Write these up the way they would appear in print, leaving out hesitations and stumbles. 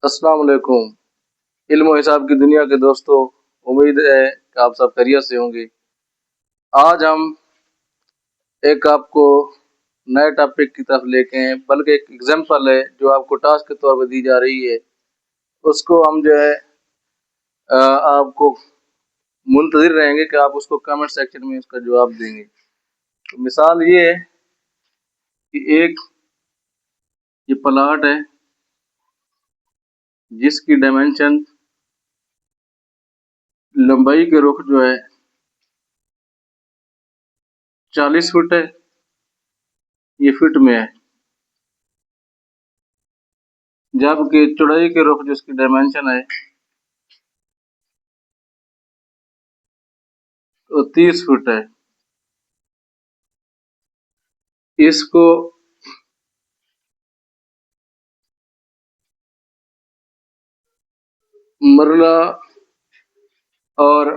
अस्सलाम वालेकुम। इल्म और हिसाब की दुनिया के दोस्तों, उम्मीद है कि आप सब खैरियत से होंगे। आज हम एक आपको नए टॉपिक की तरफ लेके हैं, बल्कि एक एग्जांपल है जो आपको टास्क के तौर पर दी जा रही है। उसको हम जो है आपको मुंतज़िर रहेंगे कि आप उसको कमेंट सेक्शन में उसका जवाब देंगे। तो मिसाल ये है कि ये प्लाट है जिसकी डायमेंशन लंबाई के रुख जो है 40 फुट है, ये फीट में है। जबकि चौड़ाई के रुख जिसकी डायमेंशन है वो 30 फुट है। इसको मरला और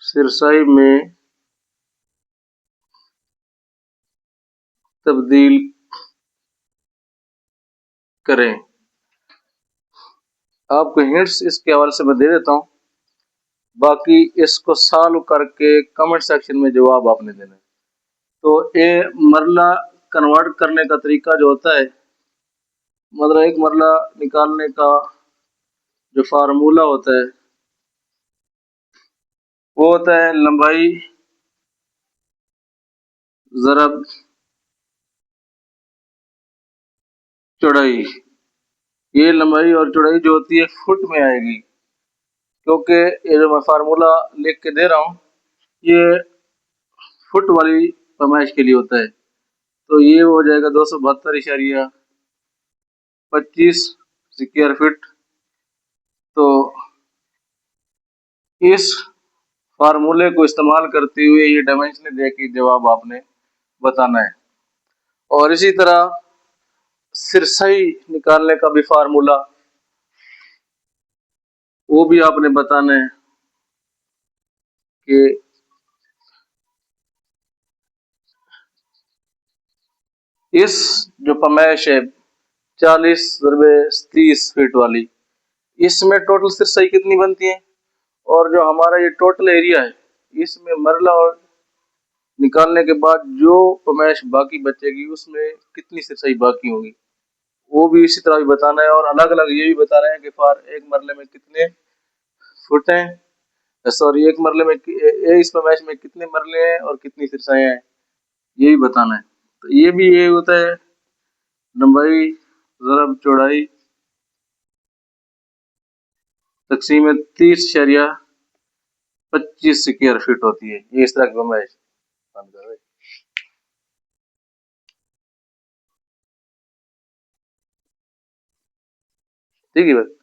सिरसाई में तब्दील करें। आपको हिंट्स इसके हवाले से मैं दे देता हूँ, बाकी इसको सॉल्व करके कमेंट सेक्शन में जवाब आपने देना है। तो ये मरला कन्वर्ट करने का तरीका जो होता है, मतलब एक मरला निकालने का जो फार्मूला होता है वो होता है लंबाई ज़रब चौड़ाई। ये लंबाई और चौड़ाई जो होती है फुट में आएगी, क्योंकि ये जो मैं फार्मूला लिख के दे रहा हूँ ये फुट वाली पैमाइश के लिए होता है। तो ये हो जाएगा 272.25 स्क्वायर फीट। तो इस फार्मूले को इस्तेमाल करते हुए ये डायमेंशन दे के जवाब आपने बताना है। और इसी तरह सिरसाई निकालने का भी फार्मूला वो भी आपने बताना है कि इस जो पैमाइश है 40/30 फीट वाली, इसमें टोटल सिरसाई कितनी बनती है, और जो हमारा ये टोटल एरिया है इसमें मरला और निकालने के बाद जो पैमाइश बाकी बचेगी उसमें कितनी सिरसाई बाकी होगी, वो भी इसी तरह भी बताना है। और अलग अलग ये भी बताना है कि एक मरले में कितने फुट हैं, सॉरी एक मरले में इस पैमाइश में कितने मरले हैं और कितनी सिरसाएं हैं, ये भी बताना है। तो ये भी ये होता है लंबाई ज़रब चौड़ाई तकसीम 30.25 स्क्वायर फीट होती है। ये इस तरह की पैमाइश। ठीक है भाई।